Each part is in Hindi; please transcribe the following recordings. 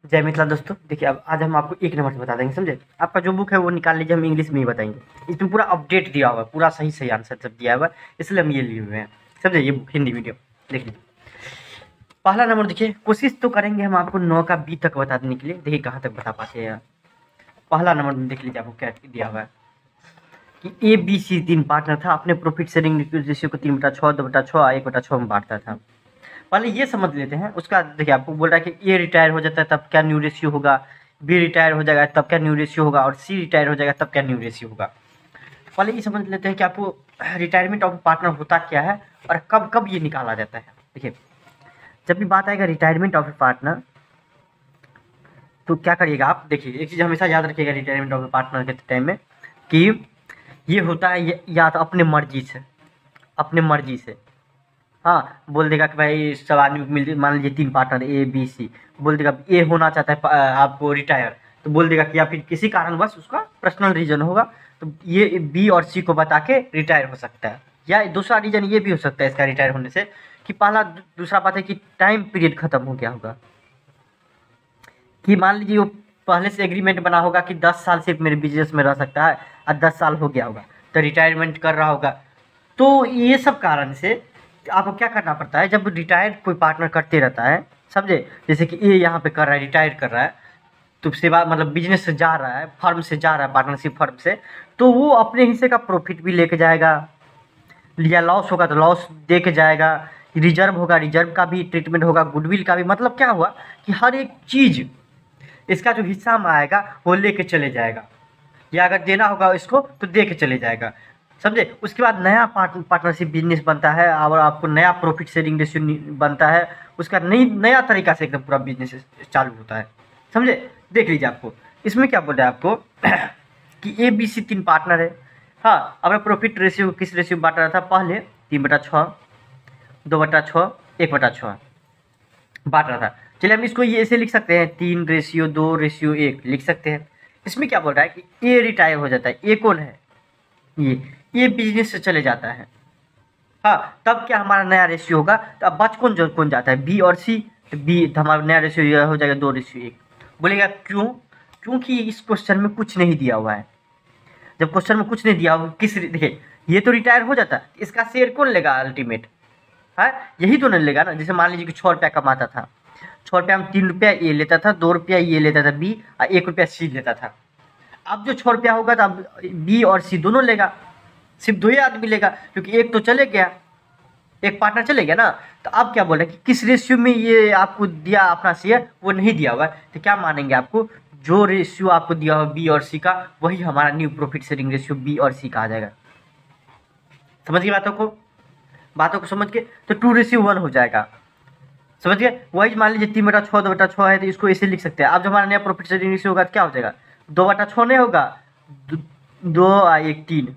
जय मिथिला दोस्तों। देखिए, अब आज हम आपको एक नंबर से बता देंगे, समझे। आपका जो बुक है वो निकाल लीजिए, हम इंग्लिश में ही बताएंगे। इसमें पूरा अपडेट दिया हुआ है, पूरा सही सही आंसर सब दिया हुआ है, इसलिए हम ये लिए हुए हैं, समझे। ये बुक हिंदी मीडियम देख लीजिए। पहला नंबर देखिए, कोशिश तो करेंगे हम आपको 9 का बी तक बता देने के लिए। देखिए कहाँ तक बता पाते हैं। पहला नंबर देख लीजिए, आपको क्या दिया हुआ है कि ए बी सी 3 पार्टनर था, अपने प्रॉफिट शेयरिंग रेशियो को 3/6, 2/6, 1/6 में बांटता था। पहले ये समझ लेते हैं। उसका देखिए, आपको बोल रहा है कि ए रिटायर हो जाता है तब क्या न्यू रेशियो होगा, बी रिटायर हो जाएगा तब क्या न्यू रेशियो होगा, और सी रिटायर हो जाएगा तब क्या न्यू रेशियो होगा। पहले ये समझ लेते हैं कि आपको रिटायरमेंट ऑफ पार्टनर होता क्या है और कब कब ये निकाला जाता है। देखिए, जब भी बात आएगा रिटायरमेंट ऑफ ए पार्टनर, तो क्या करिएगा आप। देखिए, एक चीज़ हमेशा याद रखिएगा रिटायरमेंट ऑफ ए पार्टनर के टाइम में कि ये होता है या तो अपने मर्जी से, अपने मर्जी से। हाँ, बोल देगा कि भाई सब आदमी को मिल, मान लीजिए 3 पार्टनर ए बी सी, बोल देगा ए होना चाहता है आपको रिटायर, तो बोल देगा कि या फिर किसी कारणवश उसका पर्सनल रीजन होगा, तो ये बी और सी को बता के रिटायर हो सकता है। या दूसरा रीजन ये भी हो सकता है इसका रिटायर होने से कि पहला दूसरा बात है कि टाइम पीरियड खत्म हो गया होगा, कि मान लीजिए वो पहले से एग्रीमेंट बना होगा कि 10 साल सिर्फ मेरे बिजनेस में रह सकता है और 10 साल हो गया होगा तो रिटायरमेंट कर रहा होगा। तो ये सब कारण से आपको क्या करना पड़ता है, जब रिटायर कोई पार्टनर करते रहता है, समझे। जैसे कि ये यहाँ पे कर रहा है, रिटायर कर रहा है, तो सेवा मतलब बिजनेस से जा रहा है, फर्म से जा रहा है, पार्टनरशिप फर्म से, तो वो अपने हिस्से का प्रॉफिट भी लेके जाएगा, या लॉस होगा तो लॉस दे के जाएगा, रिजर्व होगा रिजर्व का भी ट्रीटमेंट होगा, गुडविल का भी। मतलब क्या हुआ कि हर एक चीज़ इसका जो हिस्सा में आएगा वो लेके चले जाएगा, या अगर देना होगा इसको तो दे के चले जाएगा, समझे। उसके बाद नया पार्टनरशिप बिजनेस बनता है और आपको नया प्रॉफिट शेयरिंग रेशियो बनता है, उसका नया तरीका से एकदम पूरा बिजनेस चालू होता है, समझे। देख लीजिए, आपको इसमें क्या बोल रहा है आपको कि ए बी सी 3 पार्टनर है। हाँ, अपना प्रॉफिट रेशियो किस रेशियो में बांट रहा था, पहले 3/6, 2/6, 1/6 बांट रहा था। चलिए हम इसको ये ऐसे लिख सकते हैं, 3/2/1 लिख सकते हैं। इसमें क्या बोल रहा है कि ए रिटायर हो जाता है। ए कौन है, ये बिजनेस से चले जाता है। हाँ, तब क्या हमारा नया रेशियो होगा, तो अब बच कौन जाता है, बी और सी। तो बी तो हमारा नया रेशियो ये हो जाएगा 2/1। बोलेगा क्यों, क्योंकि इस क्वेश्चन में कुछ नहीं दिया हुआ है। जब क्वेश्चन में कुछ नहीं दिया हुआ, देखिए ये तो रिटायर हो जाता है, इसका शेयर कौन लेगा अल्टीमेट, है यही तो नहीं लेगा ना। जैसे मान लीजिए कि 6 रुपया कमाता था, 6 रुपया में 3 रुपया ये लेता था, 2 रुपया ये लेता था बी, और 1 रुपया सी लेता था। अब जो 6 रुपया होगा तो अब बी और सी दोनों लेगा, सिर्फ 2 ही आदमी लेगा, क्योंकि एक तो चले गया, एक पार्टनर चले गया ना। तो अब क्या बोल रहे हैं कि किस रेशियो में ये आपको दिया अपना शेयर, वो नहीं दिया हुआ है, तो क्या मानेंगे आपको, जो रेशियो आपको दिया हुआ बी और सी का, वही हमारा new profit sharing ratio B और सी का आ जाएगा। समझ गए बातों को समझ के, तो 2/1 हो जाएगा, समझ गए। वही मान लीजिए 3/6, 2/6 है, तो इसको ऐसे लिख सकते हैं। अब जो हमारा नया प्रॉफिट शेयरिंग रेशियो होगा तो क्या हो जाएगा, 2/6 नहीं होगा, 2 और 1 3,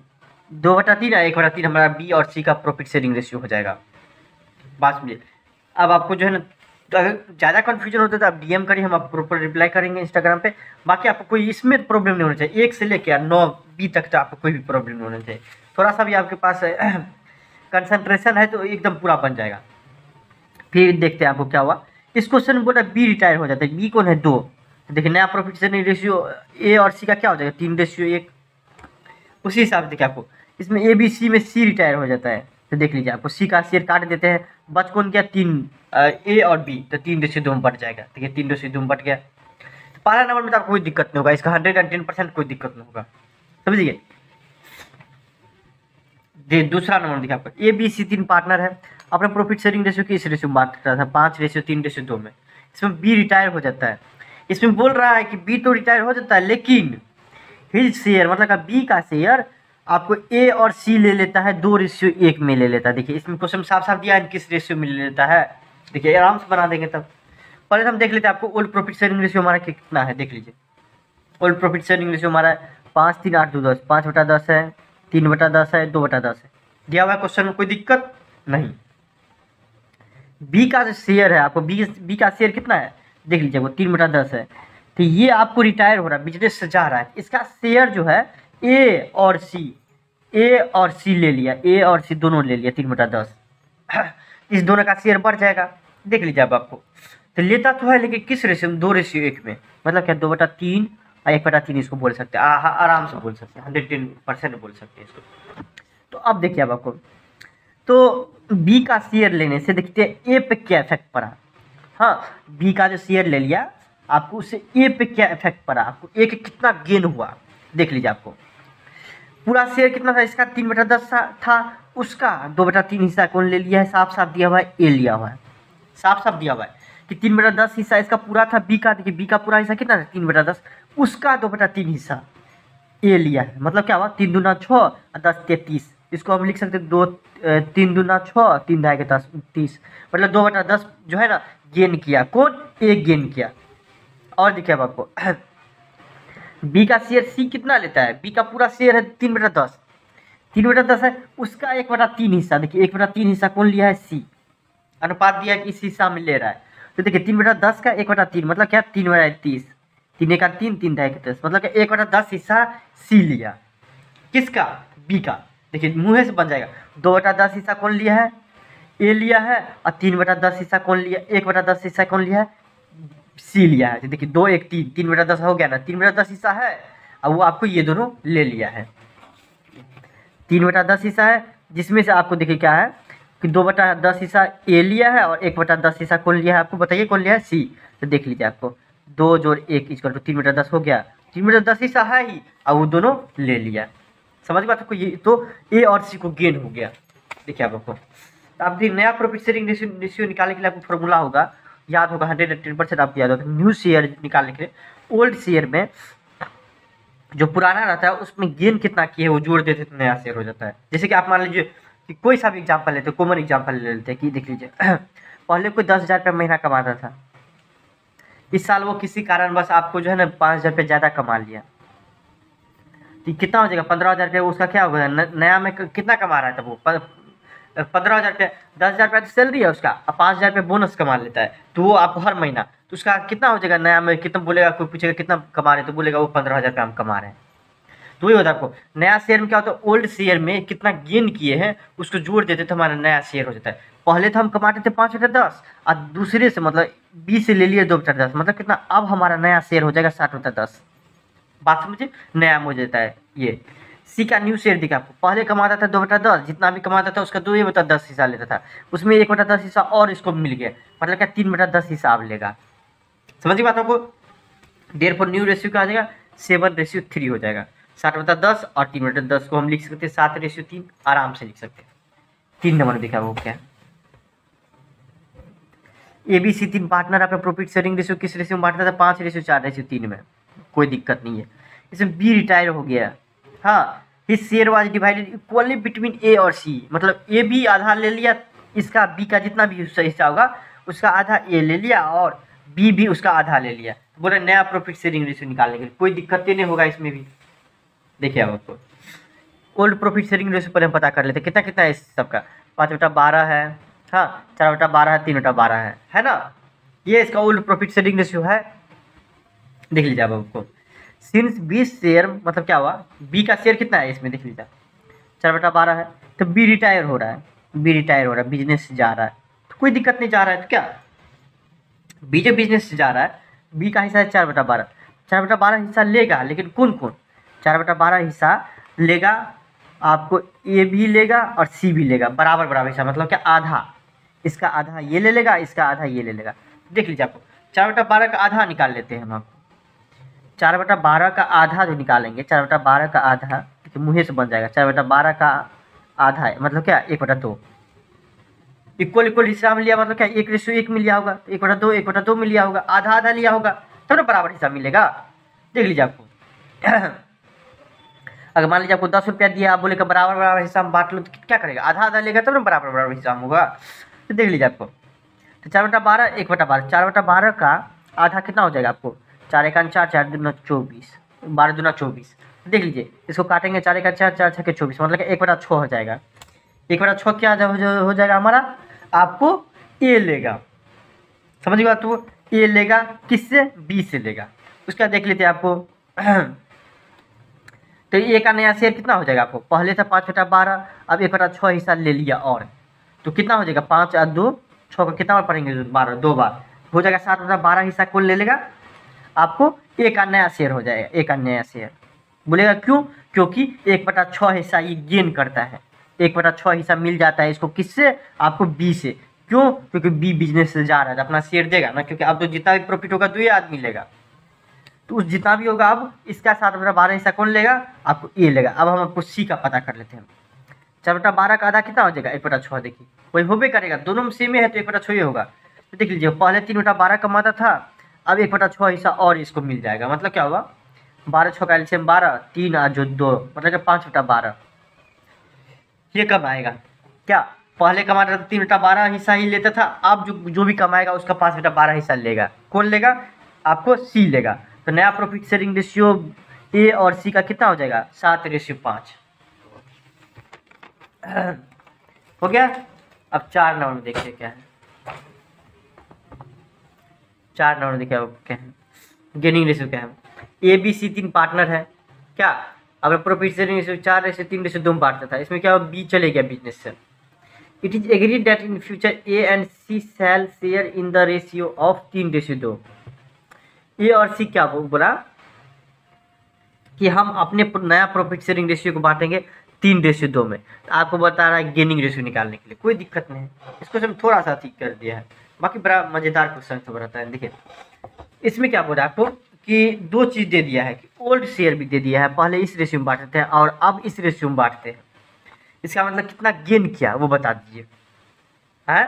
2/3 और 1/3 हमारा बी और सी का प्रॉफिट शेयरिंग रेशियो हो जाएगा। बात समझिए। अब आपको जो है ना, तो अगर ज़्यादा कन्फ्यूजन होता है तो आप डीएम करिए, हम आपको प्रॉपर रिप्लाई करेंगे इंस्टाग्राम पे। बाकी आपको कोई इसमें प्रॉब्लम नहीं होना चाहिए, 1 से लेकर 9 बी तक तो आपको कोई भी प्रॉब्लम नहीं होना चाहिए। थोड़ा सा भी आपके पास कंसंट्रेशन है तो एकदम पूरा बन जाएगा। फिर देखते हैं आपको क्या हुआ। इस क्वेश्चन में बोला बी रिटायर हो जाता है, बी कौन है, 2। तो देखिए नया प्रॉफिट शेयरिंग रेशियो ए और सी का क्या हो जाएगा, 3/1। उसी हिसाब से देखिए आपको इसमें ए बी सी में सी रिटायर हो जाता है, तो देख लीजिए आपको सी का शेयर काट देते हैं, बच कौन गया 3, ए और बी, तो 3/2 में बढ़ जाएगा। देखिए 3/2 में बढ़ गया। तो पहला नंबर में तो आपको कोई दिक्कत नहीं होगा, इसका 110% कोई दिक्कत नहीं होगा, समझिए। दूसरा नंबर देखिए आपको ए बी सी 3 पार्टनर है, अपना प्रॉफिट शेयरिंग रेशियो किस रेशियो में बांट रहा था, 5/3/2 में। इसमें बी रिटायर हो जाता है। इसमें बोल रहा है कि बी तो रिटायर हो जाता है, लेकिन हिज शेयर मतलब बी का शेयर आपको ए और सी ले लेता है, 2/1 में ले लेता है। देखिए इसमें क्वेश्चन साफ साफ दिया है किस रेशियो में ले लेता है। देखिए आराम से बना देंगे। तब पहले हम देख लेते हैं आपको ओल्ड प्रॉफिट शेयरिंग रेशियो हमारा कितना है, देख लीजिए। ओल्ड प्रॉफिट शेयरिंग रेशियो हमारा 5 3 8 2 10, 5/10 है, 3/10 है, 2/10 है। दिया हुआ है क्वेश्चन में, कोई दिक्कत नहीं। बी का जो शेयर है आपको, बी का शेयर कितना है देख लीजिए, वो 3/10 है। तो ये आपको रिटायर हो रहा है, बिजनेस से जा रहा है, इसका शेयर जो है ए और सी ले लिया, ए और सी दोनों ले लिया 3/10। इस दोनों का शेयर बढ़ जाएगा, देख लीजिए अब आपको तो लेता तो है लेकिन किस रेशियो में, 2:1 में, मतलब क्या 2/3 और 1/3 इसको बोल सकते हैं, आराम से बोल सकते हैं, 110% बोल सकते हैं इसको। तो अब देखिए अब आपको, तो बी का शेयर लेने से देखते हैं ए पे क्या इफेक्ट पड़ा। हाँ, बी का जो शेयर ले लिया आपको, उससे ए पे क्या इफेक्ट पड़ा, आपको ए के कितना गेन हुआ देख लीजिए। आपको पूरा शेयर कितना था इसका, 3/10 था, उसका 2/3 हिस्सा कौन ले लिया है, साफ साफ दिया हुआ है, ए लिया हुआ है, साफ साफ दिया हुआ है कि 3/10 हिस्सा इसका पूरा था बी का। देखिए बी का पूरा हिस्सा कितना था 3/10, उसका 2/3 हिस्सा ए लिया है। मतलब क्या हुआ, 3 दूना 6 और 10 33, इसको हम लिख सकते हैं 3 दूना 6, 3 ढाई के 10 30, मतलब 2/10 जो है ना गेन किया, कौन, ए गेन किया। और देखिए अब आपको बी का शेयर सी कितना लेता है, बी का पूरा शेयर है 3/10, 3/10 है, उसका 1/3 हिस्सा, देखिए 1/3 हिस्सा कौन लिया है, सी, अनुपात दिया है कि इस हिस्सा में ले रहा है। तो देखिए 3/10 का 1/3 मतलब क्या, 3/30, 3 का 3, 3 ढाई के 10, मतलब क्या 1/10 हिस्सा सी लिया, किसका, बी का। देखिए मुँह से बन जाएगा, 2/10 हिस्सा कौन लिया है, ए लिया है, और 3/10 हिस्सा कौन लिया, 1/10 हिस्सा कौन लिया है, सी लिया है। तो देखिए 2 1 3, 3/10 हो गया ना, 3/10 हिस्सा है, अब वो आपको ये दोनों ले लिया है, 3/10 हिस्सा है, जिसमें से आपको देखिए क्या है कि 2/10 हिस्सा ए लिया है और 1/10 हिस्सा कौन लिया है, आपको बताइए कौन लिया है, सी। तो देख लीजिए आपको 2 जोड़ 1 इक्वल टू 3/10 हो गया, 3/10 हिस्सा है ही, और वो दोनों ले लिया। समझ बात आपको, ये तो ए और सी को गेन हो गया। देखिए आपको, तो आप नया प्रॉफिट शेयरिंग रेशियो निकालने के लिए आपको फॉर्मूला होगा, याद होगा, 110% आपको याद होगा। न्यू शेयर निकालने के लिए ओल्ड शेयर में जो पुराना रहता है उसमें गेन कितना किए वो जोड़ देते तो नया शेयर हो जाता है। जैसे कि आप मान लीजिए कि कोई सा भी एग्जाम्पल लेते, कॉमन एग्जाम्पल ले लेते हैं कि देख लीजिए पहले कोई 10,000 रुपये महीना कमाता था, इस साल वो किसी कारण बस आपको जो है ना 5,000 रुपये ज़्यादा कमा लिया, तो कितना हो जाएगा, 15,000 रुपये उसका क्या होगा, नया में कितना कमा रहा है तब वो 15,000 रुपये, 10,000 रुपये तो सैलरी है उसका, और 5,000 रुपये बोनस कमा लेता है, तो वो आपको हर महीना, तो उसका कितना हो जाएगा नया में, कितना बोलेगा, कोई पूछेगा कितना कमा रहे तो बोलेगा वो 15,000 रुपये हम कमा रहे हैं। तो वही होता है आपको, नया शेयर में क्या होता है, ओल्ड शेयर में कितना गेन किए हैं उसको जोड़ देते तो हमारा नया शेयर हो जाता है। पहले तो हम कमाते थे 5/10 और दूसरे से मतलब बी से ले लिए 2/10, मतलब कितना, अब हमारा नया शेयर हो जाएगा 7/10। बात समझिए, नया हो जाता है ये। सी का न्यू शेयर दिखा आपको, पहले कमाता था 2/10, जितना भी कमाता था उसका 2/10 हिस्सा लेता था, उसमें 1/10 हिस्सा और इसको मिल गया, मतलब क्या 3/10 हिस्सा अब लेगा। समझिए बात आपको, देयर फॉर न्यू रेशियो क्या आ जाएगा, 7:3 हो जाएगा। 7/10 और 3/10 को हम लिख सकते हैं 7:3, आराम से लिख सकते हैं। 3 नंबर दिखा वो क्या, ABC 3 पार्टनर अपना प्रॉफिट शेयरिंग रेशियो किस रेशियो में बांटता था, 5:4:3 में, कोई दिक्कत नहीं है। इसमें बी रिटायर हो गया, हाँ, his share was divided equally between A और सी, मतलब ए भी आधा ले लिया, इसका बी का जितना भी हिस्सा होगा उसका आधा ए ले लिया और बी भी उसका आधा ले लिया। बोले नया प्रॉफिट शेयरिंग रेशियो निकालने के लिए कोई दिक्कत नहीं होगा इसमें भी। देखिए अब आपको ओल्ड प्रॉफिट शेयरिंग रेशियो पर हम पता कर लेते कितना कितना है इस सबका, 5/12 है, हाँ 4/12 है, 3/12 है ना, ये इसका ओल्ड प्रॉफिट शेयरिंग रेशियो है। देख लीजिए अब आपको, सिंस 20 शेयर मतलब क्या हुआ, बी का शेयर कितना है इसमें देख लीजिए 4/12 है, तो बी रिटायर हो रहा है, बी रिटायर हो रहा है, बिजनेस से जा रहा है, तो कोई दिक्कत नहीं, जा रहा है तो क्या, बी जो बिजनेस से जा रहा है, बी का हिस्सा है 4/12, 4/12 हिस्सा लेगा, लेकिन कौन कौन, 4/12 हिस्सा लेगा आपको, ए भी लेगा और सी भी लेगा, बराबर बराबर हिस्सा, मतलब क्या आधा, इसका आधा ये ले लेगा, इसका आधा ये ले लेगा। देख लीजिए आपको 4/12 का आधा निकाल लेते हैं हम, आपको 4/12 का आधा जो निकालेंगे, 4/12 का आधा तो मुँह से बन जाएगा, 4/12 का आधा है मतलब क्या 1/2, इक्वल इक्वल हिस्सा में लिया, मतलब क्या 1:1 में लिया होगा, 1/2 1/2 में लिया होगा, आधा आधा लिया होगा तब ना बराबर हिस्सा मिलेगा। देख लीजिए आपको अगर मान लीजिए आपको 10 रुपया दिया, आप बोले बराबर बराबर हिस्सा में बांट लो, तो क्या करेगा, आधा आधा लेगा तब ना बराबर बराबर हिस्सा में होगा। तो देख लीजिए आपको, तो 4/12 1/12, 4/12 का आधा कितना हो जाएगा आपको, 4 × 4 4 दूना 24, 12 दूना 24। देख लीजिए इसको काटेंगे, 4 × 4 4 6 24, मतलब कि 1/6 हो जाएगा, 1/6 क्या हो जाएगा हमारा, आपको ए लेगा, समझिए बात, तो ए लेगा किससे, बी से लेगा, उसका देख लेते हैं आपको तो ए का नया शेयर कितना हो जाएगा आपको, पहले था 5/12, अब 1/6 हिस्सा ले लिया और, तो कितना हो जाएगा 5 और 2 6 का कितना बार पढ़ेंगे, 12, 2 बार, हो जाएगा 7/12 हिस्सा कौन ले लेगा, आपको ए का नया शेयर हो जाएगा, ए का नया शेयर। बोलेगा क्यों, क्योंकि 1/6 हिस्सा ये गेन करता है, 1/6 हिस्सा मिल जाता है इसको, किससे, आपको बी से। क्यों, क्योंकि बी बिजनेस से जा रहा है, अपना शेयर देगा ना, क्योंकि अब तो जितना भी प्रॉफिट होगा 2 आदमी लेगा, तो उस जितना भी होगा अब इसका 7/12 हिस्सा कौन लेगा, आपको ए लेगा। अब हम आपको सी का पता कर लेते हैं। 4/12 का आधा कितना हो जाएगा, 1/6। देखिए वही होबे करेगा, दोनों में सेम है तो 1/6 ही होगा। तो देख लीजिए पहले 3/12 कमाता था, अब 1/6 हिस्सा और इसको मिल जाएगा। मतलब क्या होगा, 12 का एलसीएम 12, 3 और जो 2 मतलब कि 5/12 ये कब आएगा। क्या पहले कमाता था 3/12 हिस्सा ही लेता था, अब जो भी कमाएगा उसका 5/12 हिस्सा लेगा। कौन लेगा, आपको सी लेगा। तो नया प्रॉफिट शेयरिंग रेशियो ए और सी का कितना हो जाएगा, 7/5 हो गया। अब 4 नंबर में देखिए क्या है, 4 नंबर देखिए क्या है, गेनिंग रेशियो क्या है। ए बी सी 3 पार्टनर है, क्या अब प्रॉफिट शेयरिंग रेशियो 4/3/2 में बांटता था, इसमें क्या बी चले गया बिजनेस से। It is agreed that in future A and C shall share in the ratio of 3/2। A और सी क्या बोला कि हम अपने नया प्रॉफिट शेयरिंग रेशियो को बांटेंगे 3/2 में। तो आपको बता रहा है गेनिंग रेशियो निकालने के लिए, कोई दिक्कत नहीं है, इसको हम थोड़ा सा ठीक कर दिया है, बाकी बड़ा मजेदार क्वेश्चन सब रहता है। देखिए इसमें क्या बोला आपको कि 2 चीज़ दे दिया है कि ओल्ड शेयर भी दे दिया है, पहले इस रेशियो में बांटते हैं और अब इस रेशियो में बांटते हैं। इसका मतलब कितना गेन किया वो बता दीजिए, है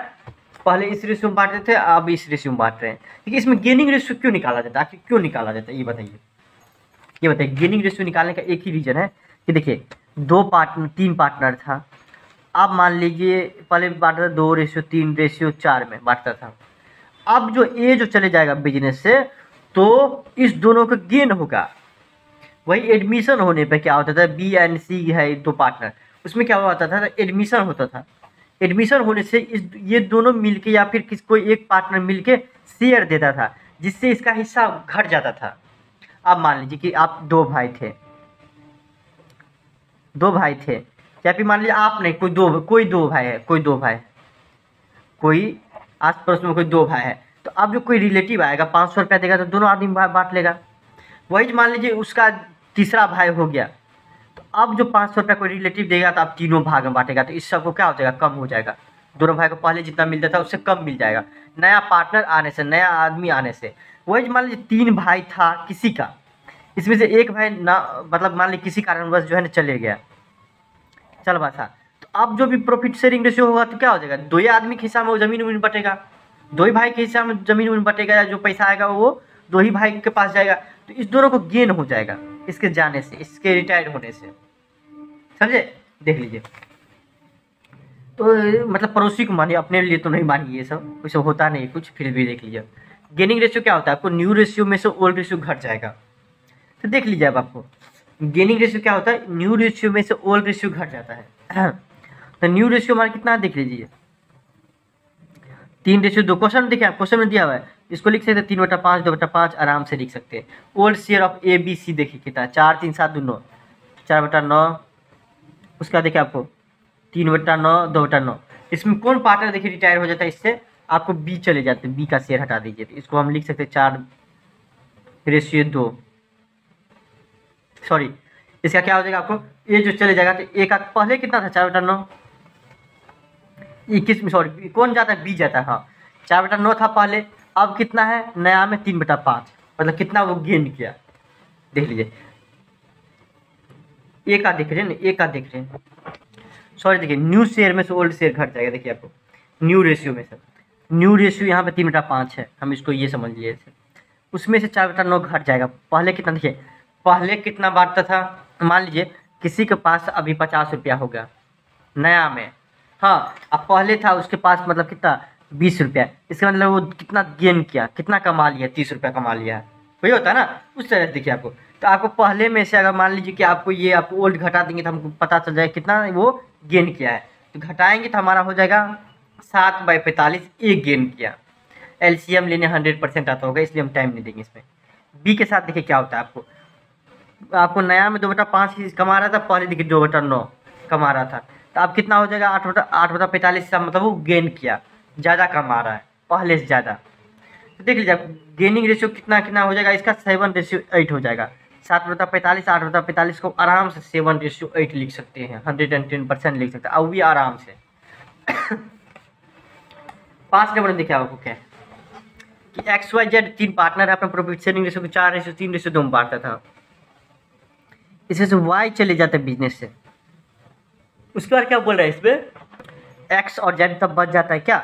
पहले इस रेशियो में बांटते थे, अब इस रेशियो में बांट रहे हैं। लेकिन इसमें गेनिंग रेशियो क्यों निकाला जाता है, आखिर क्यों निकाला जाता है, ये बताइए। ये बताइए गेनिंग रेशियो निकालने का एक ही रीजन है कि देखिए 3 पार्टनर था, अब मान लीजिए पहले बांटता था 2/3/4 में बांटता था। अब जो ए जो चले जाएगा बिजनेस से, तो इस दोनों का गेन होगा। वही एडमिशन होने पे क्या होता था, बी एंड सी है 2 पार्टनर, उसमें क्या होता था, एडमिशन होता था। एडमिशन होने से ये दोनों मिलके या फिर कोई एक पार्टनर मिलके शेयर देता था, जिससे इसका हिस्सा घट जाता था। अब मान लीजिए कि आप 2 भाई थे, या फिर मान लीजिए आप नहीं, कोई दो भाई है, कोई आस पड़ोस में कोई 2 भाई है, तो अब जो कोई रिलेटिव आएगा 500 रुपया देगा तो दोनों आदमी बांट लेगा। वही मान लीजिए उसका तीसरा भाई हो गया, तो अब जो 500 रुपया कोई रिलेटिव देगा तो आप तीनों भाग में बांटेगा, तो इस सबको क्या हो जाएगा, कम हो जाएगा। दोनों भाई को पहले जितना मिलता था उससे कम मिल जाएगा, नया पार्टनर आने से, नया आदमी आने से। वही मान लीजिए 3 भाई था किसी का, इसमें से एक भाई ना मतलब मान लीजिए किसी कारणवश जो है ना चले गया, चल बसा, तो अब जो भी प्रॉफिट शेयरिंग रेशियो होगा तो क्या हो जाएगा, 2 ही आदमी के हिस्सा में वो जमीन उमीन बटेगा, 2 ही भाई के हिस्सा में जमीन उमीन बटेगा, या जो पैसा आएगा वो 2 ही भाई के पास जाएगा। तो इस दोनों को गेन हो जाएगा इसके जाने से, इसके रिटायर्ड होने से, समझे। देख लीजिए तो मतलब पड़ोसी को मानिए, अपने लिए तो नहीं मानिए, ये सब कुछ होता नहीं कुछ, फिर भी देख लीजिए गेनिंग रेशियो क्या होता है, आपको न्यू रेशियो में से ओल्ड रेशियो घट जाएगा। तो देख लीजिए अब आपको गेनिंग रेशियो क्या होता है, न्यू रेशियो में से ओल्ड रेशियो घट जाता है। तो न्यू रेशियो हमारा कितना है देख लीजिए, 3/2। क्वेश्चन देखिए, क्वेश्चन में दिया हुआ है, इसको लिख सकते हैं 3/5 2/5 आराम से लिख सकते हैं। Old share of A B C देखिए कितना है, 4 3 7 2 9, 4/9। उसका देखिए आपको 3/9 2/9। इसमें कौन पार्टनर देखिए रिटायर हो जाता है, इससे आपको बी चले जाते हैं, बी का शेयर हटा दीजिए, तो इसको हम लिख सकते हैं 4/2। सॉरी इसका क्या हो जाएगा, आपको ए जो चले जाएगा तो ए का पहले कितना था, 4/9, 21 में, सॉरी कौन जाता है, बी जाता है, हाँ 4/9 था पहले, अब कितना है नया में 3/5, मतलब कितना वो गेन किया। देख लीजिए ए का देख रहे हैं ना, ए का देख रहे हैं, सॉरी देखिए न्यू शेयर में से ओल्ड शेयर घट जाएगा। देखिए आपको न्यू रेशियो में से, न्यू रेशियो यहाँ पे 3/5 है, हम इसको ये समझ लिए ऐसे, उसमें से 4/9 घट जाएगा। पहले कितना देखिए, पहले कितना बांटता था, मान लीजिए किसी के पास अभी 50 रुपया हो गया नया में, हाँ अब पहले था उसके पास मतलब कितना 20 रुपया, इसका मतलब वो कितना गेन किया, कितना कमा लिया, 30 रुपया कमा लिया, वही होता है ना, उस तरह से देखिए आपको। तो आपको पहले में से अगर मान लीजिए कि आपको ये आपको ओल्ड घटा देंगे तो हमको पता चल जाएगा कितना वो गेन किया है, तो घटाएंगे तो हमारा हो जाएगा 7/45 एक गेन किया। एलसीएम लेने 100% आता होगा, इसलिए हम टाइम नहीं देंगे इसमें। बी के साथ देखिए क्या होता है, आपको नया में 2/5 कमा रहा था, पहले देखिए 2/9 कमा रहा था, तो अब कितना हो जाएगा 8/45 का मतलब वो गेन किया, ज़्यादा कमा रहा है पहले से ज़्यादा। तो देख लीजिए आप गेनिंग रेशियो कितना कितना हो जाएगा इसका 7:8 हो जाएगा। 7/45 8/45 को आराम से 7:8 लिख सकते हैं, 110% लिख सकते हैं और भी आराम से। 5 नंबर में देखिए आपको क्या है कि XYZ 3 पार्टनर है, अपना प्रॉफिट शेयरिंग रेशियो को 4:3:2 में बांटता था। इसमें से Y चले जाते बिजनेस से। उसके बाद क्या बोल रहा है इसमें X और Z तब बच जाता है क्या,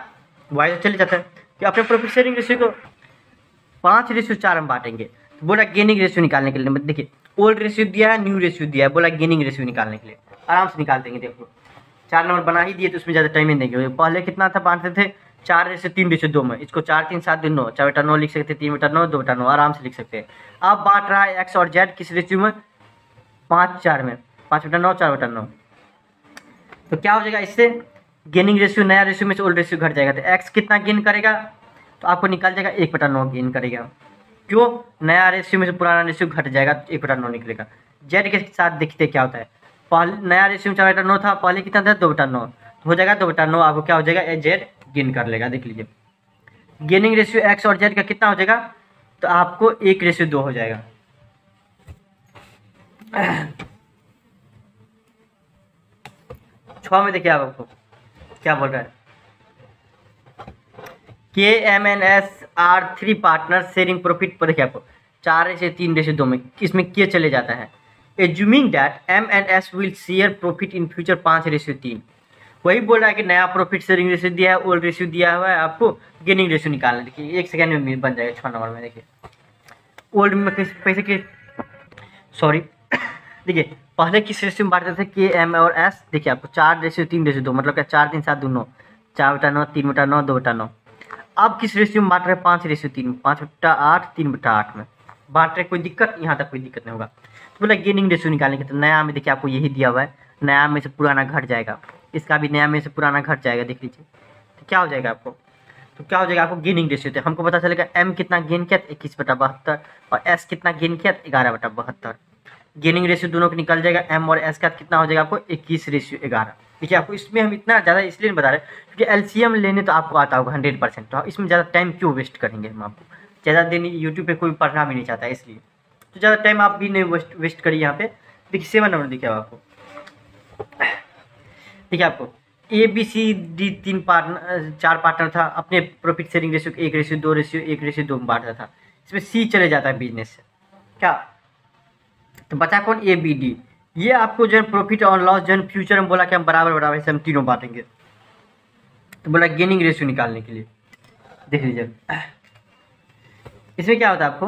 Y तो चले जाता है कि अपने प्रॉफिट शेयरिंग रेशियो को 5:4 में बांटेंगे। तो बोला गेनिंग रेशियो निकालने के लिए, देखिए ओल्ड रेशियो दिया है, न्यू रेशियो दिया है, बोला गेनिंग रेशियो निकालने के लिए आराम से निकाल देंगे। देखो 4 नंबर बना ही दिए तो उसमें ज़्यादा टाइम नहीं देंगे। पहले कितना था बांटते थे 4:3:2 में, इसको 4 3 7 9 4/9 लिख सकते हैं, 3/9 2/9 आराम से लिख सकते हैं। अब बांट रहा है X और Z किस रेशियो में 5:4 में, 5/9 4/9। तो क्या हो जाएगा इससे गेनिंग रेशियो नया रेशियो में से ओल्ड रेशियो घट जाएगा। तो X कितना गेन करेगा तो आपको निकाल जाएगा 1/9 गेन करेगा। क्यों, नया रेशियो में से पुराना रेशियो घट जाएगा, 1/9 निकलेगा। Z के साथ देखते क्या होता है, पहले नया रेशियो में 4/9 था, पहले कितना था 2/9, तो हो जाएगा 2/9, आपको क्या हो जाएगा Z गेन कर लेगा। देख लीजिए गेनिंग रेशियो X और Z का कितना हो जाएगा तो आपको 1:2 हो जाएगा। 6 में देखिए आप आपको क्या बोल रहा है KMNS are 3 partner sharing profit पर। देखिए आपको 4:3:2 में इसमें के चले जाता है। Assuming that M&S will share profit in future 5:3। वही बोल रहा है कि नया प्रॉफिट शेयरिंग रेशियो दिया है, ओल्ड रेशियो दिया हुआ है, आपको गेनिंग रेशियो निकालना। देखिए 1 सेकेंड में बन जाएगा। 6 नंबर में देखिए ओल्ड में पैसे के सॉरी देखिए पहले किस रेशियो में बांटते थे KM और S, देखिए आपको 4:3:2 मतलब क्या 4 3 7 2 9 4/9 3/9 2/9। अब किस रेशियो में बांट रहे हैं 5:3 5/8 3/8 में बांट रहे। कोई दिक्कत, यहाँ तक कोई दिक्कत नहीं होगा। तो बोला गेनिंग रेशियो निकालने के, तो नया में देखिए आपको यही दिया हुआ है, नया में से पुराना घट जाएगा, इसका भी नया में से पुराना घट जाएगा। देख लीजिए तो क्या हो जाएगा आपको, तो क्या हो जाएगा आपको गेनिंग रेशियो। तो हमको पता चलेगा M कितना गेन किया 21/72 और S कितना गेन किया 11/72। गेनिंग रेशियो दोनों को निकल जाएगा, M और S का कितना हो जाएगा आपको 21:11। देखिए आपको इसमें हम इतना ज़्यादा इसलिए नहीं बता रहे क्योंकि LCM लेने तो आपको आता होगा 100%, तो इसमें ज़्यादा टाइम क्यों वेस्ट करेंगे हम, आपको ज़्यादा दिन यूट्यूब पे कोई पढ़ना भी नहीं चाहता है, इसलिए तो ज़्यादा टाइम आप भी नहीं वेस्ट करिए यहाँ पे। देखिए 7 नंबर देखिए आपको, देखिए आपको ABCD 4 पार्टनर था, अपने प्रॉफिट शेयरिंग रेशियो 1:2 में बांटता था। इसमें C चले जाता है बिजनेस से क्या, तो बचा कौन ABD। ये आपको जो है प्रॉफिट और लॉस जो है फ्यूचर में बोला कि हम बराबर बराबर से हम तीनों बांटेंगे। तो बोला गेनिंग रेशियो निकालने के लिए देख लीजिए इसमें क्या होता है आपको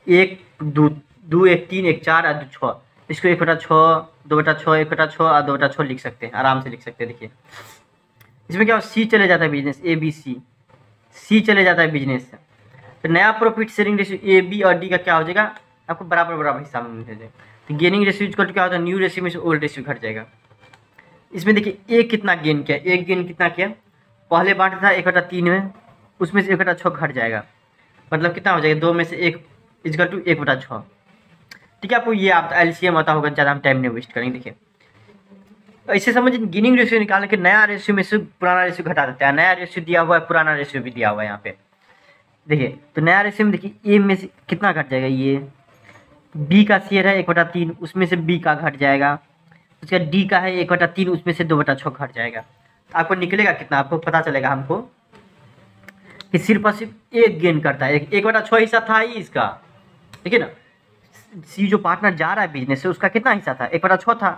1 2 2 1 3 1 4 और 2 6, इसको 1/6 2/6 1/6 और 2/6 लिख सकते हैं, आराम से लिख सकते हैं। देखिए इसमें क्या C चले जाता है बिजनेस ABC, C चले जाता है बिजनेस से। तो नया प्रॉफिट शेयरिंग रेशियो AB और D का क्या हो जाएगा आपको बराबर बराबर हिसाब में मिल जाएगा। तो गेनिंग रेशियो इक्वल टू क्या होता है न्यू रेशियो में से ओल्ड रेशियो घट जाएगा। इसमें देखिए A कितना गेन किया, एक गेन कितना किया, पहले बांटा था 1/3 में, उसमें से 1/6 घट जाएगा, मतलब कितना हो जाएगा 2 में से 1 इक्वल टू 1/6। ठीक है, आपको ये आप LCM आता होगा, ज़्यादा हम टाइम नहीं वेस्ट करेंगे। देखिए ऐसे समझ गेनिंग रेशियो निकालने के नया रेशियो में से पुराना रेशियो घटा देता है, नया रेशियो दिया हुआ है पुराना रेशियो भी दिया हुआ है यहाँ पे। देखिए तो नया रेशियो में देखिए A में से कितना घट जाएगा, ये B का शेयर है 1/3, उसमें से B का घट जाएगा, उसका D का है 1/3, उसमें से 2/6 घट जाएगा। तो आपको निकलेगा कितना, आपको पता चलेगा हमको कि सिर्फ और सिर्फ एक गेन करता है, 1/6 हिस्सा था ही इसका। देखिए ना C जो पार्टनर जा रहा है बिजनेस से उसका कितना हिस्सा था 1/6 था।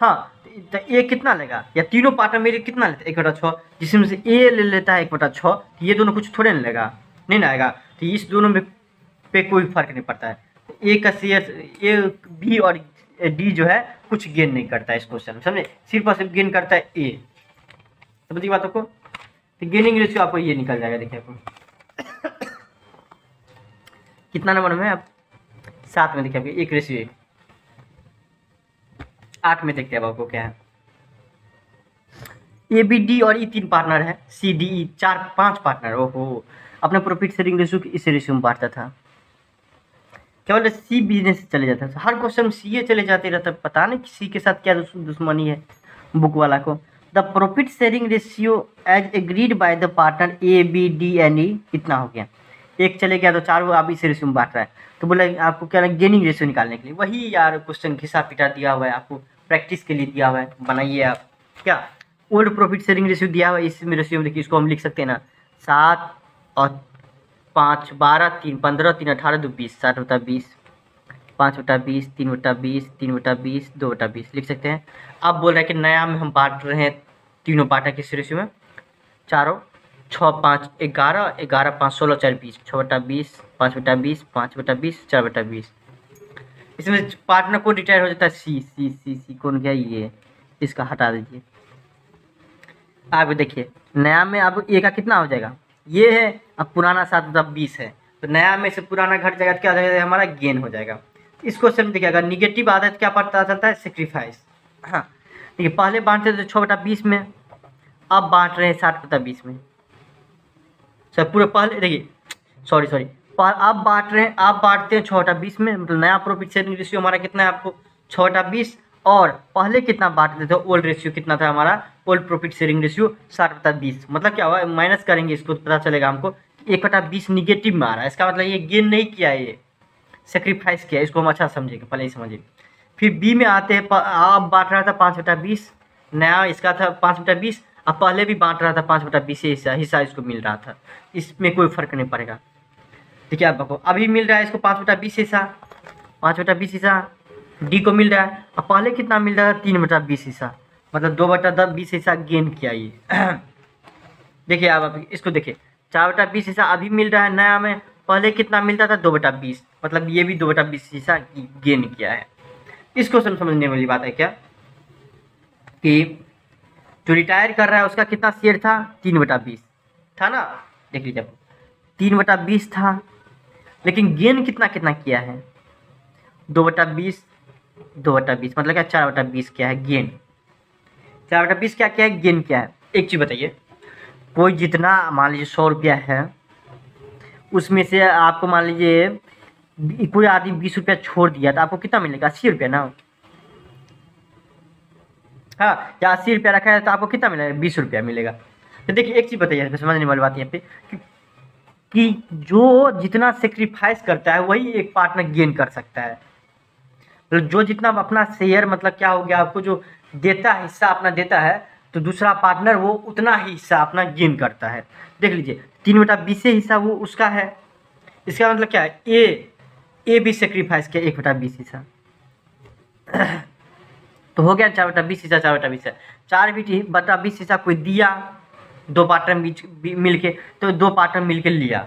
हाँ तो A कितना लेगा, या तीनों पार्टनर मेरे कितना लेते 1/6, जिसमें से A ले लेता है 1/6, ये दोनों कुछ थोड़े नहीं लेगा, नहीं ना आएगा। तो इस दोनों में पे कोई फर्क नहीं पड़ता है। A का शेयर A B और D जो है कुछ गेन नहीं करता है इस क्वेश्चन में, समझे, सिर्फ और सिर्फ गेन करता है A। समझिए बातों को। तो गेनिंग रेशियो आपको ये निकल जाएगा। देखिए आपको कितना नंबर में आप 7 में देखिए आपको 1:1। 8 में देखते हैं अब आपको क्या है, ABD और E 3 पार्टनर है, CDE 4-5 पार्टनर। ओहो, अपना प्रॉफिट शेयरिंग रेशियो इस रेशियो में बांटता था। क्या बोले C बिजनेस चले जाता था, हर क्वेश्चन में CA चले जाते रहता, पता नहीं C के साथ क्या दुश्मनी है बुक वाला को। The profit sharing ratio as agreed by the partner ABD and E कितना हो गया एक चले गया तो 4 वो आप इस रेशियो में बांट रहा है, तो बोला आपको क्या गेनिंग रेशियो निकालने के लिए। वही यार क्वेश्चन घिसा पिटा दिया हुआ है, आपको प्रैक्टिस के लिए दिया हुआ है, बनाइए आप। क्या ओल्ड प्रॉफिट शेयरिंग रेशियो दिया हुआ है, इस रेशियो में देखिए, इसको हम लिख सकते हैं ना 7 और 5 12 3 15 3 18 2 20 60/20 5/20 3/20 3/20 2/20 लिख सकते हैं। अब बोल रहे हैं कि नया में हम बांट रहे हैं तीनों पार्ट किस रेशियो में, चारों 6 5 11 11 5 16 4 20 6/20 5/20 5/20 4/20। इसमें पार्टनर कौन रिटायर हो जाता है, सी सी सी सी कौन गया, ये इसका हटा दीजिए। आप देखिए नया में अब ए का कितना हो जाएगा, ये है, अब पुराना 7/20 है, तो नया में से पुराना घट जाएगा तो क्या हो जाएगा, हमारा गेन हो जाएगा। इस क्वेश्चन में देखिए अगर निगेटिव आता है तो क्या पता चलता है, सेक्रीफाइस। हाँ देखिए पहले बांटते थे 6/20 में, अब बांट रहे हैं 7/20 में। सर पूरे पहले देखिए सॉरी आप बांट रहे हैं, आप बांटते हैं 6/20 में, मतलब नया प्रॉफिट शेयरिंग रेशियो हमारा कितना है आपको 6/20, और पहले कितना बांटते थे, ओल्ड रेशियो कितना था हमारा, ओल्ड प्रॉफिट शेयरिंग रेशियो 7/20। मतलब क्या हुआ, माइनस करेंगे इसको तो पता चलेगा हमको 1/20 निगेटिव में आ रहा है, इसका मतलब ये गेन नहीं किया, ये सेक्रीफाइस किया। इसको हम अच्छा समझेंगे, पहले ही समझिए। फिर बी में आते हैं, आप बांट रहा था 5/20, नया इसका था 5/20, अब पहले भी बांट रहा था 5/20 हिस्सा इसको मिल रहा था, इसमें कोई फर्क नहीं पड़ेगा। ठीक है, आप देखो अभी मिल रहा है इसको 5/20 हिस्सा, 5/20 हिस्सा डी को मिल रहा है, अब पहले कितना मिल रहा था 3/20 हिस्सा, मतलब 2/20 हिस्सा गेन किया ये। देखिए आप इसको देखिए 4/20 हिस्सा अभी मिल रहा है नया में, पहले कितना मिलता था 2/20, मतलब ये भी 2/20 हिस्सा गेन किया है। इसको समझने वाली बात है क्या, कि जो रिटायर कर रहा है उसका कितना शेयर था 3/20 था ना, देख लीजिए 3/20 था, लेकिन गेन कितना कितना किया है 2/20 2/20, मतलब क्या 4/20 क्या है गेन, 4/20 क्या क्या है गेन क्या है। एक चीज़ बताइए, कोई जितना मान लीजिए 100 रुपया है, उसमें से आपको मान लीजिए कोई आदमी 20 रुपया छोड़ दिया तो आपको कितना मिलेगा 80 रुपया ना, हाँ, या 80 रुपया रखा है तो आपको कितना मिलेगा 20 रुपया मिलेगा। तो देखिए एक चीज़ बताइए, समझने वाली बात यहाँ पे कि जो जितना सेक्रीफाइस करता है वही एक पार्टनर गेन कर सकता है। तो जो जितना अपना शेयर, मतलब क्या हो गया, आपको जो देता है हिस्सा अपना देता है, तो दूसरा पार्टनर वो उतना ही हिस्सा अपना गेन करता है। देख लीजिए 3/20 हिस्सा वो उसका है, इसका मतलब क्या है, ए भी सेक्रीफाइस किया 1/20 हिस्सा, तो हो गया 4/20 हिस्सा 4/20 है, 4/20 हिस्सा कोई दिया, दो पार्टनर मिल के, तो दो पार्टनर मिल के लिया,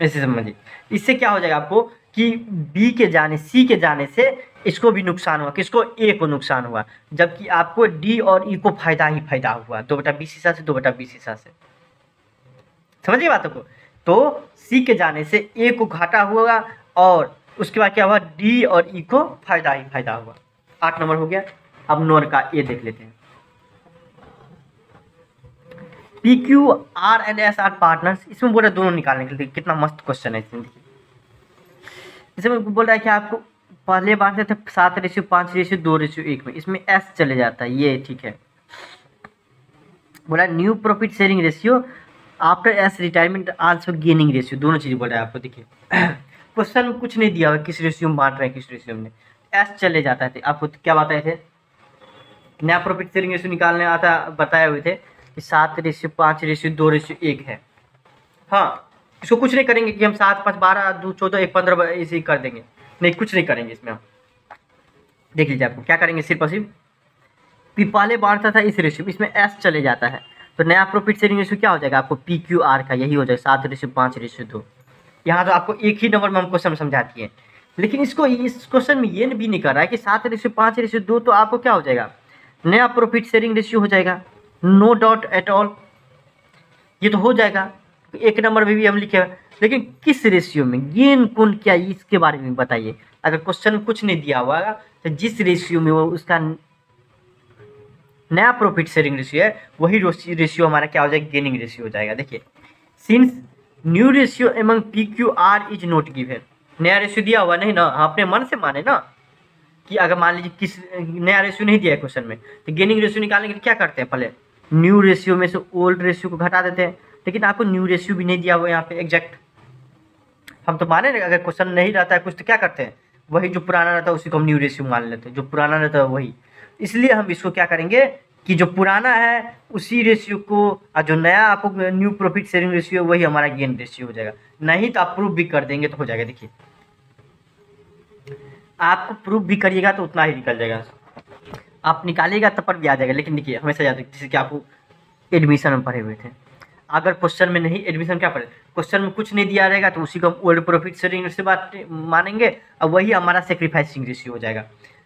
ऐसे समझिए। इससे क्या हो जाएगा आपको कि बी के जाने सी के जाने से इसको भी नुकसान हुआ, किसको, ए को नुकसान हुआ, जबकि आपको डी और ई को फायदा ही फायदा हुआ 2/20 हिस्सा से 2/20 हिस्सा से, समझिए बातों को। तो सी के जाने से ए को घाटा हुआ और उसके बाद क्या हुआ, डी और ई को फायदा ही फायदा हुआ। 8 नंबर हो गया। अब 9 का ए देख लेते हैं। P Q R and S R partners, इसमें बोल रहा है दोनों निकालने के लिए, कितना मस्त क्वेश्चन है इसमें। इसमें बोल रहा है कि आपको पहले बांटते थे 7:5:2:1 में, इसमें एस चले जाता है, ये ठीक है। बोला new profit sharing ratio after S retirement also gaining ratio, दोनों चीज़ बोल रहा है आपको। देखिए क्वेश्चन में कुछ नहीं दिया हुआ किस रेशियो में बांट रहे हैं, किस रेशियो में एस चले जाता है। आपको क्या बताए थे, नया प्रॉफिट शेयरिंग रेशियो निकालने आता बताए हुए थे कि 7:5:2:1 है। हाँ, इसको कुछ नहीं करेंगे कि हम 7 5 12 2 14 1 15 ऐसे ही कर देंगे, नहीं कुछ नहीं करेंगे इसमें हम। देख लीजिए आपको क्या करेंगे, सिर्फ और सिर्फ पहले बांटता था इस रेशियो, इसमें एस चले जाता है, तो नया प्रॉफिट शेयरिंग रेशियो क्या हो जाएगा आपको, पी क्यू आर का यही हो जाएगा 7:5:2। यहाँ तो आपको एक ही नंबर में हम क्वेश्चन समझाती है, लेकिन इसको इस क्वेश्चन में ये भी नहीं कर रहा है कि 7:5:2 तो आपको क्या हो जाएगा, नया प्रॉफिट शेयरिंग रेशियो हो जाएगा, नो डाउट एट ऑल, ये तो हो जाएगा। एक नंबर में भी हम लिखे, लेकिन किस रेशियो में गेन कौन क्या, इसके बारे में बताइए। अगर क्वेश्चन कुछ नहीं दिया हुआ तो जिस रेशियो में वो उसका नया प्रॉफिट शेयरिंग रेशियो है वही रेशियो हमारा क्या हो जाएगा, गेनिंग रेशियो हो जाएगा। देखिए since new ratio among P Q R is not given, नया रेशियो दिया हुआ नहीं ना, अपने मन से माने ना कि अगर मान लीजिए किस नया रेशियो नहीं दिया है क्वेश्चन में, तो गेनिंग रेशियो निकालने के लिए क्या करते हैं, पहले न्यू रेशियो में से ओल्ड रेशियो को घटा देते हैं, लेकिन आपको न्यू रेशियो भी नहीं दिया हुआ यहाँ पे एग्जैक्ट, हम तो माने अगर क्वेश्चन नहीं रहता है कुछ तो क्या करते हैं, वही जो पुराना रहता है उसी को हम न्यू रेशियो मान लेते हैं, जो पुराना रहता है वही। इसलिए हम इसको क्या करेंगे कि जो पुराना है उसी रेशियो को, और जो नया आपको न्यू प्रॉफिट शेयरिंग रेशियो वही हमारा गेन रेशियो हो जाएगा। नहीं तो आप प्रूफ भी कर देंगे तो हो जाएगा। देखिए आपको प्रूफ भी करिएगा तो उतना ही निकल जाएगा, आप निकालिएगा तब पर भी आ जाएगा। लेकिन देखिए हमेशा याद रखिए, जैसे कि आपको एडमिशन में पढ़े हुए थे, अगर क्वेश्चन में नहीं, एडमिशन क्या पढ़े, क्वेश्चन में कुछ नहीं दिया रहेगा तो उसी को हम ओल्ड प्रॉफिट शेयरिंग से बात मानेंगे और वही हमारा सेक्रीफाइसिंग रेशियो हो जाएगा।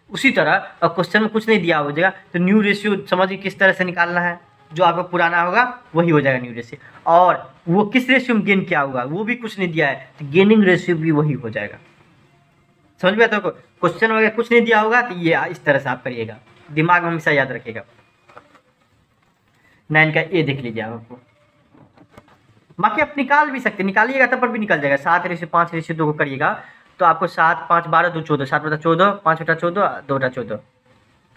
उसी तरह और क्वेश्चन में कुछ नहीं दिया हो जाएगा तो न्यू रेशियो समझिए किस तरह से निकालना है, जो आपका पुराना होगा वही हो जाएगा न्यू रेशियो। और वो किस रेशियो में गेन क्या होगा वो भी कुछ नहीं दिया है तो गेनिंग रेशियो भी वही हो जाएगा। समझ में आता है? क्वेश्चन वगैरह कुछ नहीं दिया होगा तो ये इस तरह से आप करिएगा, दिमाग में हमेशा याद रखिएगा। 9 का ए देख लीजिए आपको, बाकी आप निकाल भी सकते, निकालिएगा तब पर भी निकल जाएगा। 7:5:2 को करिएगा तो आपको 7 5 12 2 14, 7/14, 5/14, 2/14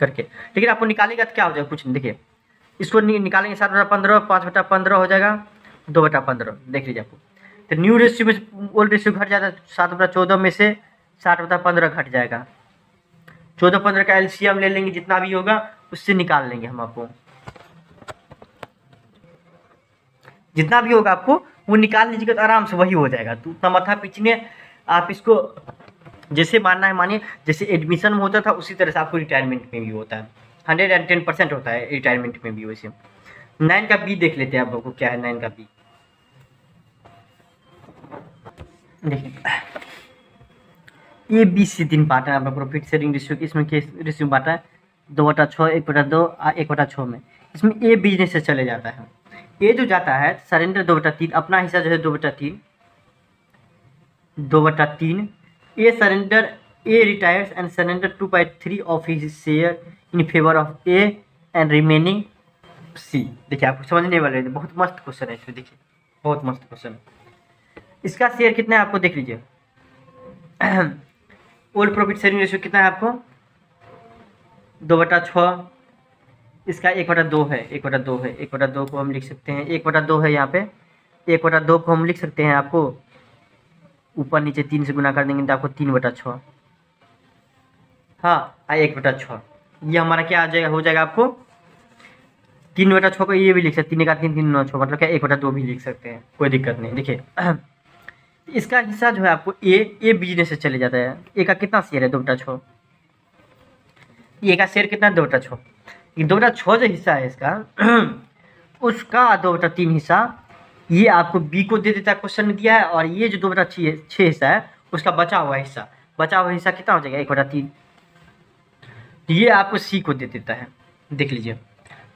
करके, लेकिन आपको निकालेगा तो क्या हो जाएगा, कुछ नहीं। देखिए इसको निकालेंगे 7/15, 5/15 हो जाएगा, 2/15 देख लीजिए आपको। तो न्यू रेशियो में ओल्ड रेशियो घट जाता है, 7/14 में से 7/15 घट जाएगा। 14-15 का एलसीएम ले लेंगे, जितना भी होगा उससे निकाल लेंगे हम आपको, जितना भी होगा आपको वो निकाल लीजिएगा तो आराम से वही हो जाएगा। तो उतना माथा पीछने आप इसको जैसे मानना है मानिए, जैसे एडमिशन में होता था उसी तरह से आपको रिटायरमेंट में भी होता है, 110% होता है रिटायरमेंट में भी वैसे। 9 का बी देख लेते हैं आप लोग को, क्या है 9 का बी। देखिए ए बी सी 3 पार्ट है आपका प्रॉफिट शेयरिंग रेशियो, इसमें किस रेशियो बांटा है 2/6, 1/2 और 1/6 में। इसमें ए बिजनेस से चले जाता है, ये जो जाता है सरेंडर 2/3, अपना हिस्सा जो है 2/3 A surrender, A retires and surrender 2/3 of his share in favour of A and remaining C. देखिए आपको समझने वाले, बहुत मस्त क्वेश्चन है इसमें, देखिए बहुत मस्त क्वेश्चन है। इसका शेयर कितना है आपको देख लीजिए, ओल्ड प्रॉफिट शेयरिंग रेशियो कितना है आपको 2/6, इसका 1/2 है, 1/2 है, 1/2 को हम लिख सकते हैं, 1/2 है यहाँ पे, 1/2 को हम लिख सकते हैं आपको ऊपर नीचे 3 से गुना कर देंगे तो आपको 3/6, हाँ 1/6, ये हमारा क्या आ जाएगा, हो जाएगा आपको 3/6 को ये भी लिख सकते, 3 का 3 3 9 6 मतलब क्या 1/2 भी लिख सकते हैं, कोई दिक्कत नहीं। देखिए इसका हिस्सा जो है आपको ए बिजनेस से चले जाता है। ए का कितना शेयर है 2/6, ए का शेयर कितना है 2/6, 2/6 जो हिस्सा है इसका उसका 2/3 हिस्सा ये आपको बी को दे देता है, क्वेश्चन में दिया है। और ये जो 2/6 हिस्सा है उसका बचा हुआ हिस्सा कितना हो जाएगा 1/3, ये आपको सी को दे देता है, देख लीजिए।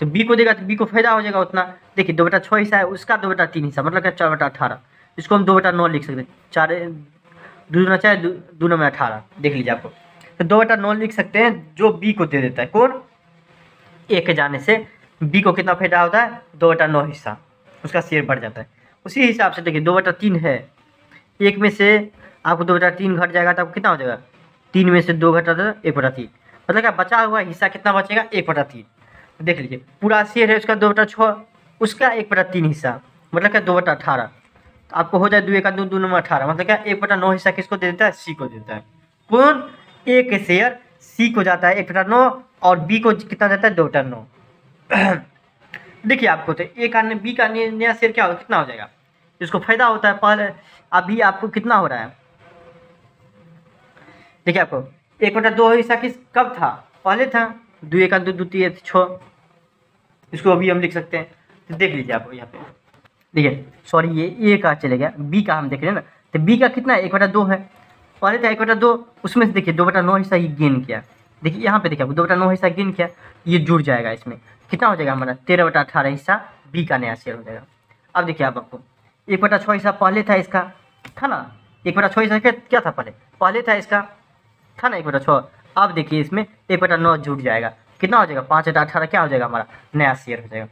तो बी को देगा तो बी को फायदा हो जाएगा उतना। देखिए 2/6 हिस्सा है उसका 2/3 हिस्सा मतलब क्या 4/18, इसको हम 2/9 लिख सकते हैं, 4 दूना चाहे 2 में 18, देख लीजिए आपको। तो 2/9 लिख सकते हैं जो बी को दे देता है, कौन ए के जाने से बी को कितना फायदा होता है 2/9 हिस्सा, उसका शेयर बढ़ जाता है। उसी हिसाब से देखिए 2/3 है, एक में से आपको 2/3 घट जाएगा तो आपको कितना हो जाएगा 3 में से 2 घटा तो 1/3, मतलब क्या बचा हुआ हिस्सा कितना बचेगा 1/3। देख लीजिए पूरा शेयर है उसका 2/6, उसका 1/3 हिस्सा मतलब क्या 2/18, तो आपको हो जाए 2 1 2 2 में 18, मतलब क्या 1/9 हिस्सा किसको दे देता है सी को देता है। कौन ए के शेयर सी को जाता है 1/9 और बी को कितना देता है 2/9। देखिए आपको तो ए का बी का नया शेयर क्या होगा कितना हो जाएगा, जिसको फायदा होता है पहले, अभी आपको कितना हो रहा है देखिए आपको 1/2 हिस्सा किस कब था पहले था 2 1 2 2 3 6, इसको अभी हम लिख सकते हैं। तो देख लीजिए आप यहाँ पे देखिए, सॉरी ये ए का चले गया, बी का हम देख रहे हैं ना, तो बी का कितना है 1/2 है, पहले था 1/2, उसमें से देखिए 2/9 हिस्सा ये गेन किया। देखिए यहाँ पे देखिए आपको 2/9 हिस्सा गेन किया, ये जुड़ जाएगा, इसमें कितना हो जाएगा हमारा 13/18 हिस्सा बी का नया शेयर हो जाएगा। अब देखिए आपको 1/6 हिस्सा पहले था इसका, था ना 1/6 हिस्सा क्या था पहले था इसका, था ना 1/6। अब देखिए इसमें 1/9 जुड़ जाएगा, कितना हो जाएगा 5/18 क्या हो जाएगा हमारा नया शेयर हो जाएगा।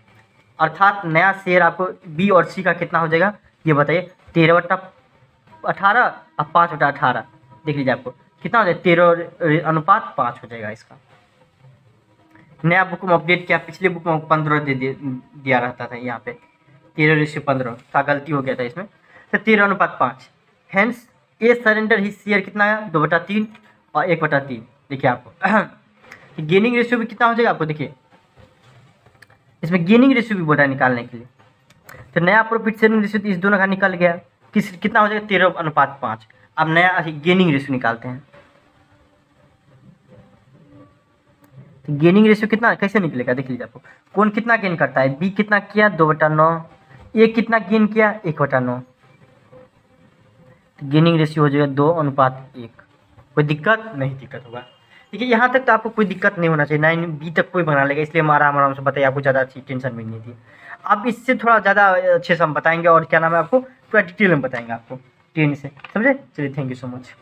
अर्थात नया शेयर आपको बी और सी का कितना हो जाएगा ये बताइए 13/18 और 5/18, देख लीजिए आपको कितना हो जाएगा 13:5 हो जाएगा इसका। नया बुक में अपडेट किया, पिछले बुक में 15 दिया रहता था, यहाँ पे 13:15 का गलती हो गया था इसमें, तो 13:5। हैंस ए सरेंडर ही शेयर कितना है 2/3 और 1/3। देखिए आपको गेनिंग रेशियो भी कितना हो जाएगा आपको, देखिए इसमें गेनिंग रेशियो भी बोल रहा है निकालने के लिए। तो नया प्रॉफिट शेयरिंग रेशियो तो इस दोनों का निकल गया, कितना हो जाएगा 13:5। अब नया गेनिंग रेशियो निकालते हैं। तो गेनिंग रेशियो कितना कैसे निकलेगा देख लीजिए आपको, कौन कितना गेन करता है, बी कितना किया 2/9, ए कितना गेन किया 1/9। तो गेनिंग रेशियो हो जाएगा 2:1। कोई दिक्कत नहीं, दिक्कत होगा। देखिए यहाँ तक तो आपको कोई दिक्कत नहीं होना चाहिए, 9B तक कोई बना लेगा, इसलिए हम आराम से बताइए, आपको ज़्यादा अच्छी टेंशन भी नहीं थी। अब इससे थोड़ा ज़्यादा अच्छे से हम बताएंगे और क्या नाम है आपको पूरा डिटेल में बताएंगे आपको 10 से, समझे। चलिए थैंक यू सो मच।